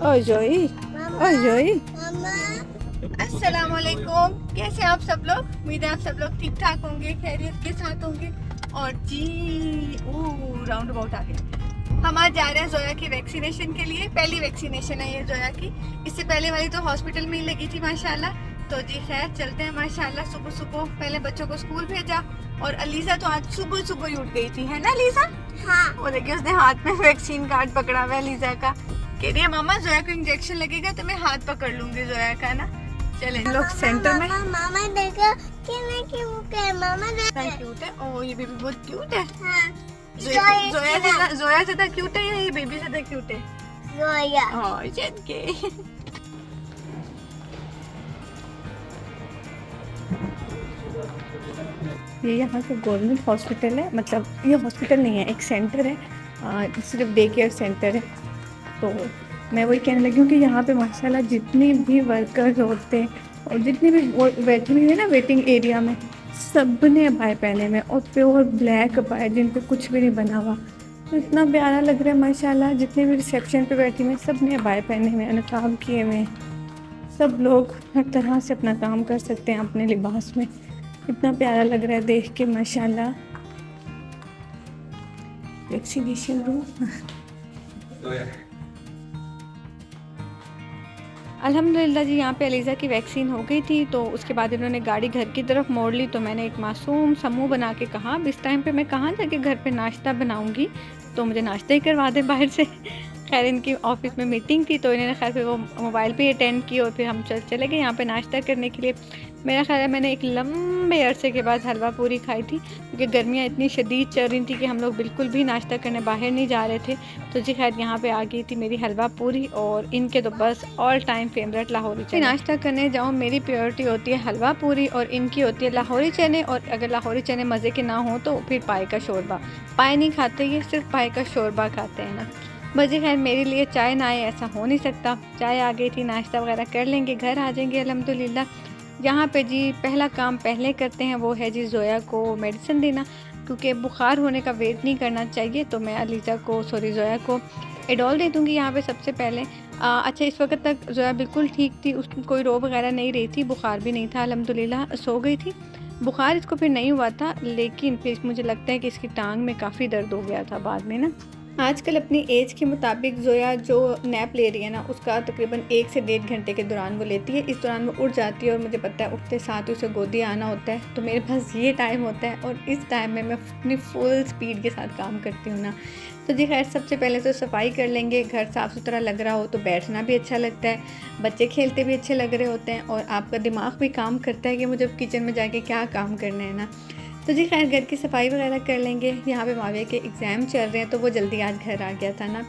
ओए जोई, ओए जोई। अस्सलामुअलैकुम, कैसे हैं आप सब लोग। उम्मीद है आप सब लोग ठीक ठाक होंगे, खैरियत के साथ होंगे। और जी राउंड अबाउट आ गए। हम आज जा रहे हैं जोया की वैक्सीनेशन के लिए। पहली वैक्सीनेशन है ये जोया की। इससे पहले वाली तो हॉस्पिटल में ही लगी थी माशाल्लाह। तो जी खैर चलते हैं माशाल्लाह। सुबह सुबह पहले बच्चों को स्कूल भेजा और अलीजा तो आज सुबह सुबह ही उठ गई थी, है ना अलीजा? हाँ। वो देखिए उसने हाथ में वैक्सीन कार्ड पकड़ा हुआ है अलीजा का। कह रही है मामा जोया को इंजेक्शन लगेगा तो मैं हाथ पकड़ लूंगी जोया का ना। चले लोग सेंटर में। मामा देखो कितना क्यूट है। मामा क्यूट है। ओ ये बेबी बहुत क्यूट है। हाँ। जोया ज्यादा क्यूट है या ये बेबी ज्यादा क्यूट है? जोया। हाँ चल के। ये यहाँ का गवर्नमेंट हॉस्पिटल है, मतलब ये हॉस्पिटल नहीं है, एक सेंटर है, सिर्फ डे केयर सेंटर है। तो मैं वही कहने लगी हूँ कि यहाँ पे माशाल्लाह जितने भी वर्कर्स होते हैं और जितनी भी बैठी हुई है ना वेटिंग एरिया में, सब ने अबाए पहने में और प्योर ब्लैक अबाए जिन पे कुछ भी नहीं बना हुआ। तो इतना प्यारा लग रहा है माशाल्लाह। जितने भी रिसेप्शन पे बैठी हुई सब ने अबाए पहने हुए, नकाब किए हुए। सब लोग हर तरह से अपना काम कर सकते हैं अपने लिबास में। इतना प्यारा लग रहा है देख के माशाल्लाह। Vaccination room. अल्हम्दुलिल्लाह जी, यहाँ पे अलीज़ा की वैक्सीन हो गई थी। तो उसके बाद इन्होंने गाड़ी घर की तरफ मोड़ ली। तो मैंने एक मासूम सा मुँह बना के कहा अब इस टाइम पे मैं कहाँ जाके घर पे नाश्ता बनाऊँगी, तो मुझे नाश्ता ही करवा दें बाहर से। खैर इनकी ऑफिस में मीटिंग थी तो इन्होंने खैर फिर वो मोबाइल पे अटेंड की और फिर हम चले गए यहाँ पे नाश्ता करने के लिए। मेरा ख्याल है मैंने एक लंबे अरसे के बाद हलवा पूरी खाई थी, क्योंकि गर्मियाँ इतनी शदीद चल रही थी कि हम लोग बिल्कुल भी नाश्ता करने बाहर नहीं जा रहे थे। तो जी खैर यहाँ पे आ गई थी मेरी हलवा पूरी और इनके तो बस ऑल टाइम फेवरेट लाहौरी चने। नाश्ता करने जाऊँ मेरी प्रायोरिटी होती है हलवा पूरी और इनकी होती है लाहौरी चने। और अगर लाहौरी चने मज़े के ना हो तो फिर पाए का शोरबा। पाए नहीं खाते, ये सिर्फ पाए का शोरबा खाते हैं ना। बस जी खैर मेरे लिए चाय ना आए ऐसा हो नहीं सकता। चाय आ गई थी, नाश्ता वगैरह कर लेंगे, घर आ जाएंगे अल्हम्दुलिल्लाह। यहाँ पे जी पहला काम पहले करते हैं वो है जी जोया को मेडिसिन देना, क्योंकि बुखार होने का वेट नहीं करना चाहिए। तो मैं अलीज़ा को जोया को एडोल दे दूँगी यहाँ पे सबसे पहले। अच्छा इस वक्त तक जोया बिल्कुल ठीक थी, उसकी कोई रो वगैरह नहीं रही थी, बुखार भी नहीं था अल्हम्दुलिल्लाह, सो गई थी। बुखार इसको फिर नहीं हुआ था, लेकिन फिर मुझे लगता है कि इसकी टांग में काफ़ी दर्द हो गया था बाद में ना। आजकल अपनी एज के मुताबिक जोया जो नैप ले रही है ना, उसका तकरीबन 1 से 1.5 घंटे के दौरान वो लेती है। इस दौरान वो उठ जाती है और मुझे पता है उठते साथ ही उसे गोदी आना होता है। तो मेरे पास ये टाइम होता है और इस टाइम में मैं अपनी फुल स्पीड के साथ काम करती हूँ ना। तो जी खैर सबसे पहले तो सफाई कर लेंगे। घर साफ़ सुथरा लग रहा हो तो बैठना भी अच्छा लगता है, बच्चे खेलते भी अच्छे लग रहे होते हैं और आपका दिमाग भी काम करता है कि मुझे किचन में जाके क्या काम करना है ना। तो जी खैर घर की सफाई वगैरह कर लेंगे। यहाँ पे माविया के एग्ज़ाम चल रहे हैं तो वो जल्दी आज घर आ गया था ना।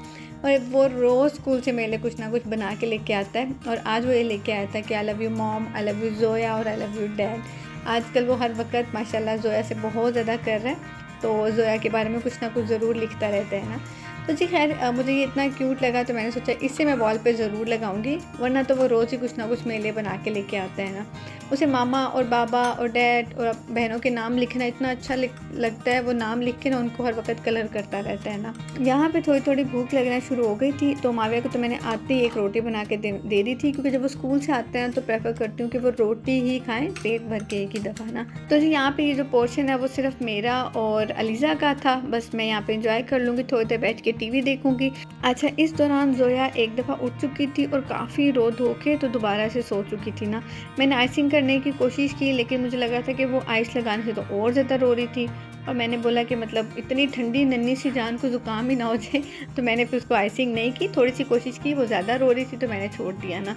और वो रोज़ स्कूल से मेरे लिए कुछ ना कुछ बना के लेके आता है और आज वो ये लेके आया था कि I love you mom, I love you Zoya और आई लव यू डैड। आजकल वो हर वक्त माशाल्लाह जोया से बहुत ज़्यादा कर रहा है, तो जोया के बारे में कुछ ना कुछ ज़रूर लिखता रहता है ना। तो जी खैर मुझे ये इतना क्यूट लगा तो मैंने सोचा इससे मैं वॉल पे ज़रूर लगाऊंगी, वरना तो वो रोज़ ही कुछ ना कुछ मेरे लिए बना के लेके आता है ना। उसे मामा और बाबा और डैड और बहनों के नाम लिखना इतना अच्छा लगता है, वो नाम लिख के ना उनको हर वक्त कलर करता रहता है ना। यहाँ पे थोड़ी थोड़ी भूख लगना शुरू हो गई थी तो माविया को तो मैंने आते ही एक रोटी बना के दे दी थी, क्योंकि जब वो स्कूल से आते हैं तो प्रेफर करती हूँ कि वो रोटी ही खाएं पेट भर के एक ही दफ़ा ना। तो जी यहाँ पे ये जो पोर्शन है वो सिर्फ मेरा और अलीज़ा का था, बस मैं यहाँ पे इंजॉय कर लूँगी, थोड़ी देर बैठ के टीवी देखूँगी। अच्छा इस दौरान जोया एक दफ़ा उठ चुकी थी और काफ़ी रो धो के तो दोबारा से सो चुकी थी ना। मैंने आइसिंग करने की कोशिश की लेकिन मुझे लगा था कि वो आइस लगाने से तो और ज़्यादा रो रही थी और मैंने बोला कि मतलब इतनी ठंडी नन्ही सी जान को ज़ुकाम ही ना हो जाए। तो मैंने फिर उसको आइसिंग नहीं की, थोड़ी सी कोशिश की, वो ज़्यादा रो रही थी तो मैंने छोड़ दिया ना।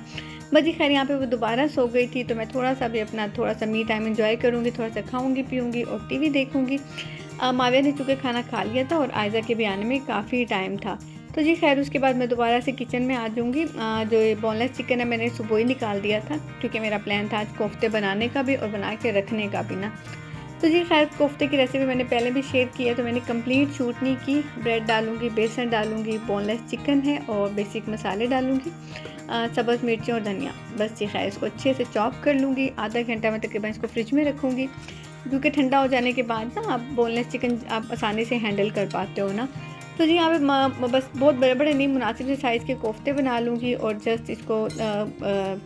बजी खैर यहाँ पे वो दोबारा सो गई थी तो मैं थोड़ा सा भी अपना थोड़ा सा मी टाइम एंजॉय करूँगी, थोड़ा सा खाऊँगी पीऊँगी और टीवी देखूँगी। माविया ने चूँकि खाना खा लिया था और आयज़ा के भी आने में काफ़ी टाइम था। तो जी खैर उसके बाद मैं दोबारा से किचन में आ जाऊँगी। जो ये बोनलेस चिकन है मैंने सुबह ही निकाल दिया था, क्योंकि मेरा प्लान था आज कोफ्ते बनाने का भी और बना के रखने का भी ना। तो जी खैर कोफ्ते की रेसिपी मैंने पहले भी शेयर की है तो मैंने कंप्लीट शूट नहीं की। ब्रेड डालूँगी, बेसन डालूँगी, बोनलेस चिकन है और बेसिक मसाले डालूँगी, सब्ज़ मिर्ची और धनिया। बस जी खैर इसको अच्छे से चॉप कर लूँगी। आधा घंटा मैं तकरीबन इसको फ्रिज में रखूँगी, क्योंकि ठंडा हो जाने के बाद ना आप बोनलेस चिकन आप आसानी से हैंडल कर पाते हो ना। तो जी यहाँ पे बस बहुत बड़े-बड़े नहीं, मुनासिब से साइज़ के कोफ्ते बना लूँगी और जस्ट इसको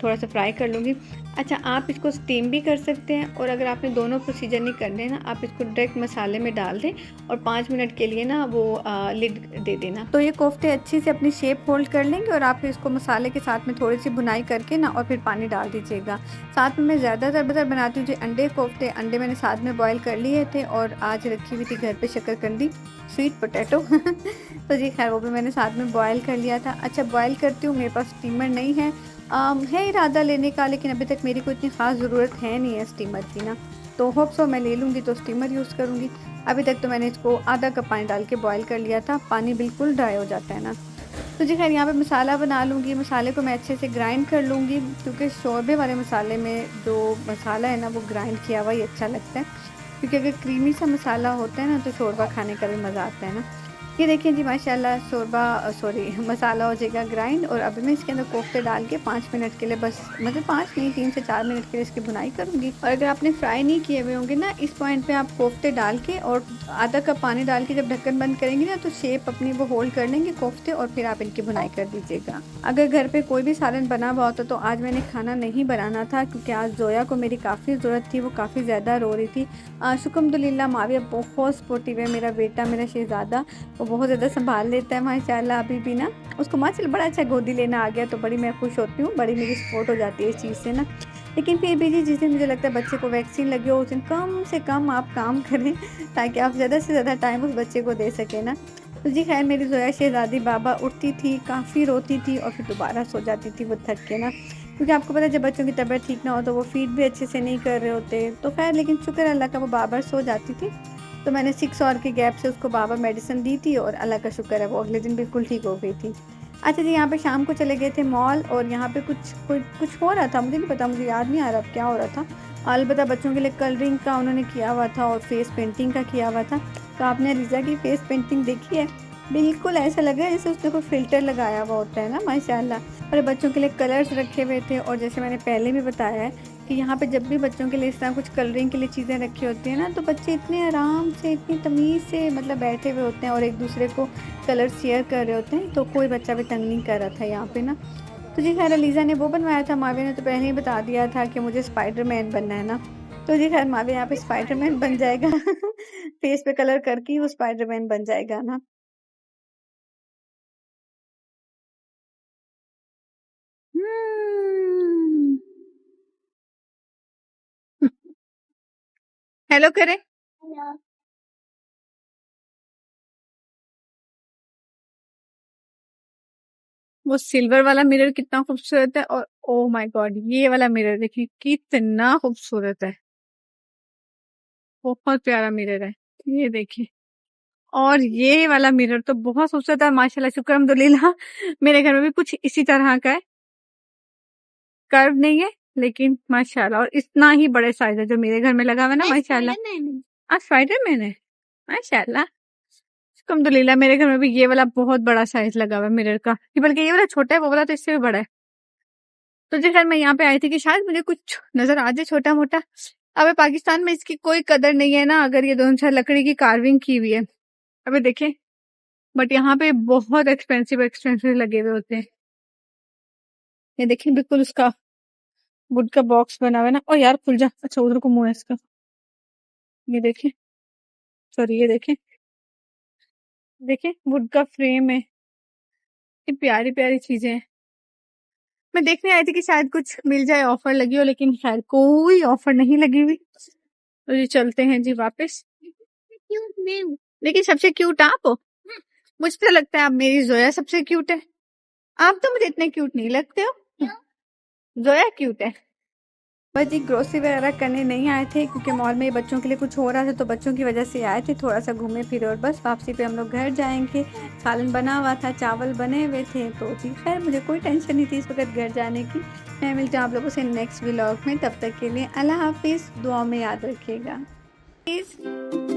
थोड़ा सा फ्राई कर लूँगी। अच्छा, आप इसको स्टीम भी कर सकते हैं और अगर आपने दोनों प्रोसीजर नहीं करने ना, आप इसको डायरेक्ट मसाले में डाल दें और 5 मिनट के लिए ना वो लिड दे देना। तो ये कोफ्ते अच्छी से अपनी शेप होल्ड कर लेंगे और आप इसको मसाले के साथ में थोड़ी सी भुनाई करके ना और फिर पानी डाल दीजिएगा। साथ में मैं ज़्यादातर बनाती हूँ जी अंडे कोफ्ते। अंडे मैंने साथ में बॉयल कर लिए थे और आज रखी हुई थी घर पे शकरकंदी, स्वीट पोटैटो तो जी खैर वो भी मैंने साथ में बॉयल कर लिया था। अच्छा, बॉयल करती हूँ, मेरे पास स्टीमर नहीं है। है इरादा लेने का, लेकिन अभी तक मेरी कोई इतनी ख़ास ज़रूरत है नहीं है स्टीमर की ना, तो होप सो मैं ले लूँगी तो स्टीमर यूज़ करूँगी। अभी तक तो मैंने इसको आधा कप पानी डाल के बॉयल कर लिया था, पानी बिल्कुल ड्राई हो जाता है ना। तो जी खैर यहाँ पे मसाला बना लूँगी। मसाले को मैं अच्छे से ग्राइंड कर लूँगी, क्योंकि शोरबे वाले मसाले में जो मसाला है ना वो ग्राइंड किया हुआ ही अच्छा लगता है, क्योंकि अगर क्रीमी सा मसाला होता है ना तो शोरबा खाने का भी मज़ा आता है ना। ये देखिए जी माशाल्लाह मसाला हो जाएगा ग्राइंड और अभी मैं इसके अंदर कोफ्ते डाल के 5 मिनट के लिए, बस मतलब 5 नहीं 3 से 4 मिनट के लिए इसकी भुनाई करूँगी। और अगर आपने फ्राई नहीं किए हुए होंगे ना, इस पॉइंट पे आप कोफ्ते डाल के और आधा कप पानी डाल के जब ढक्कन बंद करेंगे ना तो शेप अपनी वो होल्ड कर लेंगे कोफ्ते और फिर आप इनकी भुनाई कर दीजिएगा। अगर घर पे कोई भी सालन बना हुआ होता तो आज मैंने खाना नहीं बनाना था, क्योंकि आज जोया को मेरी काफ़ी ज़रूरत थी, वो काफ़ी ज़्यादा रो रही थी। शुक्रिल्लाह माविया बहुत सपोर्टिव है, मेरा बेटा, मेरा शहज़ादा, वो बहुत ज़्यादा संभाल लेता है माशाल्लाह। अभी भी ना उसको माशाल्लाह बड़ा अच्छा गोदी लेना आ गया, तो बड़ी मैं खुश होती हूँ, बड़ी मेरी सपोर्ट हो जाती है इस चीज़ से ना। लेकिन फिर भी जी जिस दिन मुझे लगता है बच्चे को वैक्सीन लगी हो उस दिन कम से कम आप काम करें, ताकि आप ज़्यादा से ज़्यादा टाइम उस बच्चे को दे सकें ना। तो जी खैर मेरी जोया शहज़ादी बाबा उठती थी, काफ़ी रोती थी और फिर दोबारा सो जाती थी वो थक के ना, क्योंकि आपको पता है जब बच्चों की तबीयत ठीक ना हो तो वो फीड भी अच्छे से नहीं कर रहे होते। तो खैर लेकिन शुक्र अल्लाह का वो बार-बार सो जाती थी, तो मैंने 6 आवर के गैप से उसको बाबा मेडिसिन दी थी और अल्लाह का शुक्र है वो अगले दिन बिल्कुल ठीक हो गई थी। अच्छा जी, यहाँ पे शाम को चले गए थे मॉल और यहाँ पे कुछ हो रहा था, मुझे नहीं पता, मुझे याद नहीं आ रहा अब क्या हो रहा था। अलबत्ता बच्चों के लिए कलरिंग का उन्होंने किया हुआ था और फेस पेंटिंग का किया हुआ था। तो आपने रिज़ा की फेस पेंटिंग देखी है? बिल्कुल ऐसा लग रहा है जैसे उसने कोई फ़िल्टर लगाया हुआ होता है ना माशाल्लाह। और बच्चों के लिए कलर्स रखे हुए थे और जैसे मैंने पहले भी बताया है कि यहाँ पे जब भी बच्चों के लिए इस तरह कुछ कलरिंग के लिए चीज़ें रखी होती हैं ना, तो बच्चे इतने आराम से, इतनी तमीज़ से मतलब बैठे हुए होते हैं और एक दूसरे को कलर शेयर कर रहे होते हैं, तो कोई बच्चा भी तंग नहीं कर रहा था यहाँ पे ना। तो जी खैर अलीज़ा ने वो बनवाया था, माविया ने तो पहले ही बता दिया था कि मुझे स्पाइडरमैन बनना है ना, तो जी खैर माविया यहाँ पे स्पाइडरमैन बन जाएगा फेस पे कलर करके ही वो स्पाइडरमैन बन जाएगा ना। हम्म। हेलो करें। वो सिल्वर वाला मिरर कितना खूबसूरत है और ओ माय गॉड ये वाला मिरर देखिए कितना खूबसूरत है, बहुत प्यारा मिरर है। ये देखिए, और ये वाला मिरर तो बहुत खूबसूरत है माशाल्लाह, शुक्र अल्हम्दुलिल्लाह। मेरे घर में भी कुछ इसी तरह का है, कर्व नहीं है लेकिन माशाल्लाह, और इतना ही बड़े साइज है जो मेरे घर में लगा हुआ है ना माशाल्लाह। स्पाइडरमैन है माशाल्लाह, अल्हम्दुलिल्लाह। मेरे घर में भी ये वाला बहुत बड़ा साइज लगा हुआ है मिरर का, बल्कि ये वाला छोटा है, वो वाला तो इससे भी बड़ा है। तो जी खैर मैं यहाँ पे आई थी कि शायद मुझे कुछ नजर आ जाए छोटा मोटा। अबे पाकिस्तान में इसकी कोई कदर नहीं है ना, अगर ये दोनों चार लकड़ी की कार्विंग की हुई है, अबे देखें, बट यहाँ पे बहुत एक्सपेंसिव एक्सपेंसिव लगे हुए होते हैं। ये देखें बिल्कुल उसका वुड का बॉक्स बना हुआ है ना, ओ यार खुल जा, अच्छा उधर को मुंह है इसका। ये देखें, सॉरी, ये देखें, देखें वुड का फ्रेम है, ये प्यारी प्यारी चीजें हैं। मैं देखने आई थी कि शायद कुछ मिल जाए, ऑफर लगी हो, लेकिन शायद कोई ऑफर नहीं लगी हुई। तो जी चलते हैं जी वापस। लेकिन सबसे क्यूट आप हो, मुझे तो लगता है आप मेरी जोया सबसे क्यूट है, आप तो मुझे इतने क्यूट नहीं लगते हो, जोया क्यूट है। बस जी ग्रोसरी वगैरह करने नहीं आए थे, क्योंकि मॉल में बच्चों के लिए कुछ हो रहा था, तो बच्चों की वजह से आए थे, थोड़ा सा घूमे फिरे और बस वापसी पे हम लोग घर जाएंगे। सालन बना हुआ था, चावल बने हुए थे, तो जी खैर मुझे कोई टेंशन नहीं थी इस वक्त घर जाने की। मैं मिलती हूँ आप लोगों से नेक्स्ट व्लॉग में, तब तक के लिए अल्लाह हाफिज़, दुआ में याद रखिएगा प्लीज़।